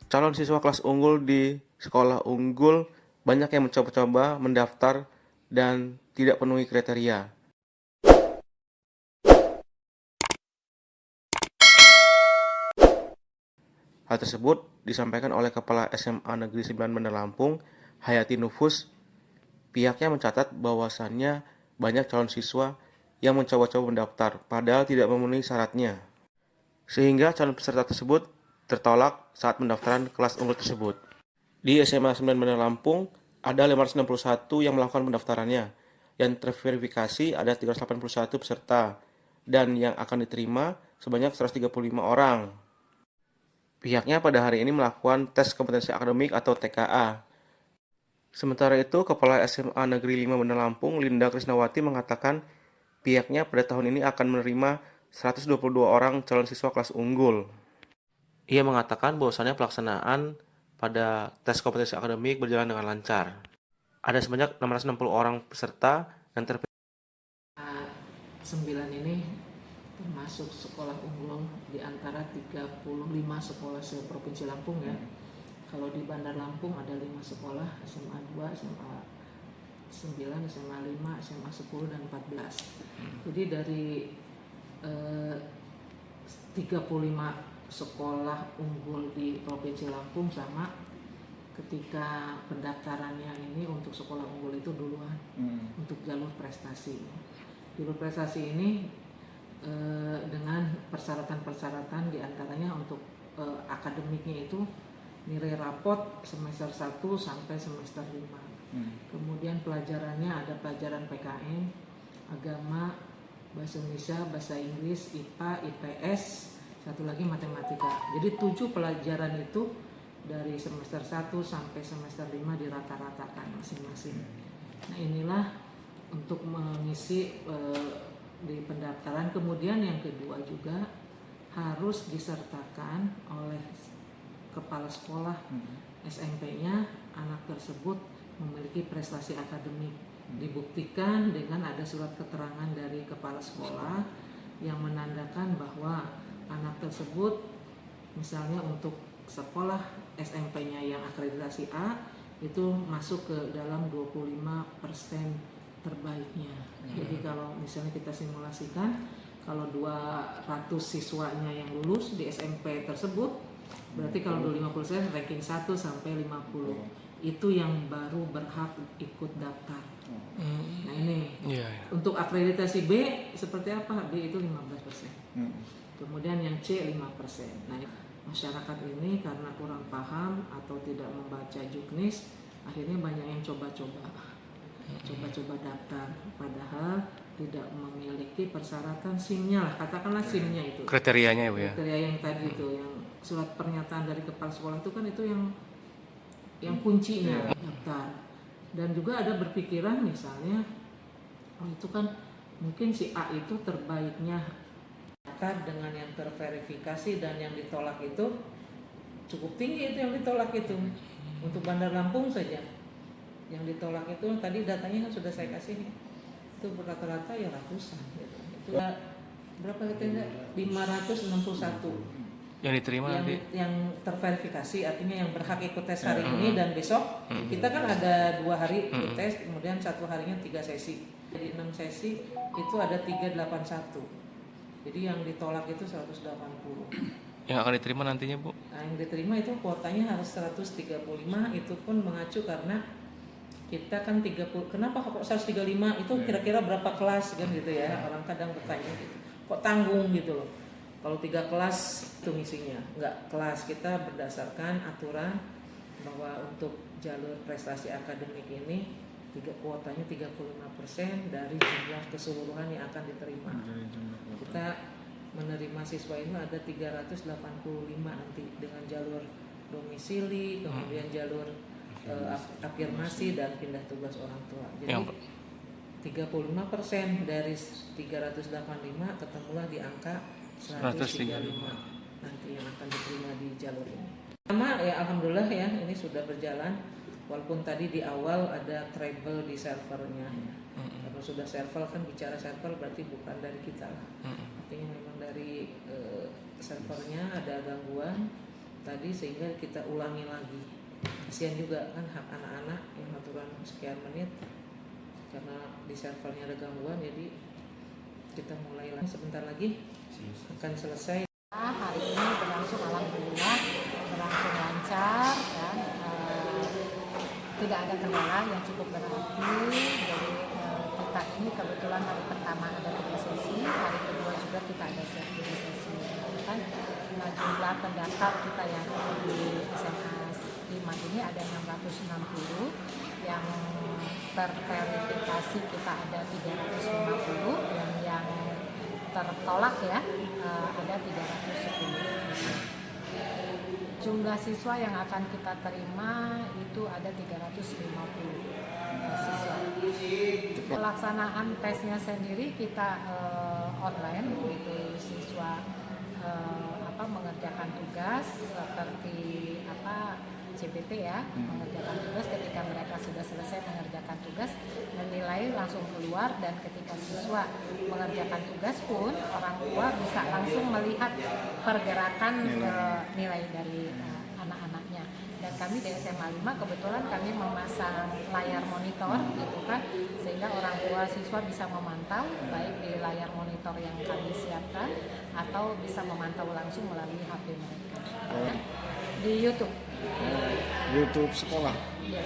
calon siswa kelas unggul di sekolah unggul banyak yang mencoba-coba mendaftar dan tidak penuhi kriteria. Hal tersebut disampaikan oleh Kepala SMA Negeri 9 Bandar Lampung, Hayati Nufus. Pihaknya mencatat bahwasannya banyak calon siswa yang mencoba-coba mendaftar, padahal tidak memenuhi syaratnya. Sehingga calon peserta tersebut tertolak saat pendaftaran kelas unggul tersebut. Di SMA 9 Bandar Lampung, ada 561 yang melakukan pendaftarannya. Yang terverifikasi ada 381 peserta, dan yang akan diterima sebanyak 135 orang. Pihaknya pada hari ini melakukan tes kompetensi akademik atau TKA. Sementara itu, Kepala SMA Negeri 5 Bandar Lampung, Linda Krisnawati, mengatakan pihaknya pada tahun ini akan menerima 122 orang calon siswa kelas unggul. Ia mengatakan bahwasannya pelaksanaan pada tes kompetensi akademik berjalan dengan lancar. Ada sebanyak 660 orang peserta yang terpilih. 9 ini termasuk sekolah unggul di antara 35 sekolah se-Provinsi Lampung ya. Kalau di Bandar Lampung ada 5 sekolah, SMA 2, SMA 9, SMA 5, SMA 10 dan 14. Jadi dari 35 sekolah unggul di Provinsi Lampung sama ketika pendaftarannya ini untuk sekolah unggul itu duluan untuk jalur prestasi. Jalur prestasi ini dengan persyaratan-persyaratan diantaranya untuk akademiknya itu nilai rapot semester 1 sampai semester 5. Kemudian pelajarannya ada pelajaran PKN, agama, bahasa Indonesia, bahasa Inggris, IPA, IPS, satu lagi matematika. Jadi 7 pelajaran itu dari semester 1 sampai semester 5 dirata-ratakan masing-masing. Nah inilah untuk mengisi di pendaftaran. Kemudian yang kedua juga harus disertakan oleh kepala sekolah SMP-nya anak tersebut memiliki prestasi akademik. Dibuktikan dengan ada surat keterangan dari kepala sekolah yang menandakan bahwa anak tersebut misalnya untuk sekolah SMP-nya yang akreditasi A itu masuk ke dalam 25% terbaiknya. Jadi kalau misalnya kita simulasikan kalau 200 siswanya yang lulus di SMP tersebut, berarti kalau 25% ranking 1 sampai 50 itu yang baru berhak ikut daftar. Nah ini untuk akreditasi B seperti apa? B itu 15%. Kemudian yang C 5%. Nah masyarakat ini karena kurang paham atau tidak membaca juknis, akhirnya banyak yang coba-coba daftar, padahal tidak memiliki persyaratan SIM-nya lah, katakanlah SIM-nya itu. Kriterianya ya Bu ya? Kriteria yang tadi itu, yang surat pernyataan dari kepala sekolah itu kan itu yang kuncinya daftar. Dan juga ada berpikiran misalnya, itu kan mungkin si A itu terbaiknya dengan yang terverifikasi dan yang ditolak itu cukup tinggi, itu yang ditolak itu untuk Bandar Lampung saja yang ditolak itu tadi datanya kan sudah saya kasih itu rata-rata ya ratusan gitu. Itu berapa katanya 561 yang diterima yang terverifikasi, artinya yang berhak ikut tes hari ini dan besok. Kita kan ada 2 hari ikut tes, kemudian 1 harinya 3 sesi, jadi 6 sesi itu ada 381. Jadi yang ditolak itu 180. Yang akan diterima nantinya Bu? Nah, yang diterima itu kuotanya harus 135, itu pun mengacu karena kita kan 30, kenapa kok 135 itu kira-kira berapa kelas kan gitu ya, orang kadang bertanya gitu, kok tanggung gitu loh. Kalau 3 kelas itu misinya, enggak kelas, kita berdasarkan aturan bahwa untuk jalur prestasi akademik ini kuotanya 35% dari jumlah keseluruhan yang akan diterima. Kita menerima siswa itu ada 385 nanti dengan jalur domisili, kemudian jalur afirmasi dan pindah tugas orang tua. Jadi 35% dari 385 ketemulah di angka 135 nanti yang akan diterima di jalur ini. Pertama ya alhamdulillah ya ini sudah berjalan, walaupun tadi di awal ada trouble di servernya ya. Kalau sudah server kan bicara server berarti bukan dari kita lah. Artinya memang dari servernya ada gangguan, tadi, sehingga kita ulangi lagi. Kasihan juga kan hak anak-anak yang aturan sekian menit, karena di servernya ada gangguan, jadi kita mulai lagi sebentar lagi akan selesai. Hari ini berlangsung alhamdulillah berlangsung lancar dan tidak ada kendala yang cukup berarti. Jadi kita ini kebetulan hari pertama ada 3 sesi, hari kedua juga kita ada 3 sesi. Kan jumlah pendaftar kita yang di SMA 5 ini ada 660, yang terverifikasi kita ada 350, yang tertolak ya ada 310. Jumlah siswa yang akan kita terima itu ada 350 siswa. Pelaksanaan tesnya sendiri kita online, gitu. Siswa mengerjakan tugas seperti CPT ya, mengerjakan tugas. Ketika mereka sudah selesai mengerjakan tugas, nilai langsung keluar, dan ketika siswa mengerjakan tugas pun orang tua bisa langsung melihat pergerakan nilai dari anak-anaknya. Dan kami di SMA 5 kebetulan kami memasang layar monitor gitu kan, sehingga orang tua siswa bisa memantau baik di layar monitor yang kami siapkan atau bisa memantau langsung melalui HP mereka. Di YouTube. YouTube sekolah. Ya.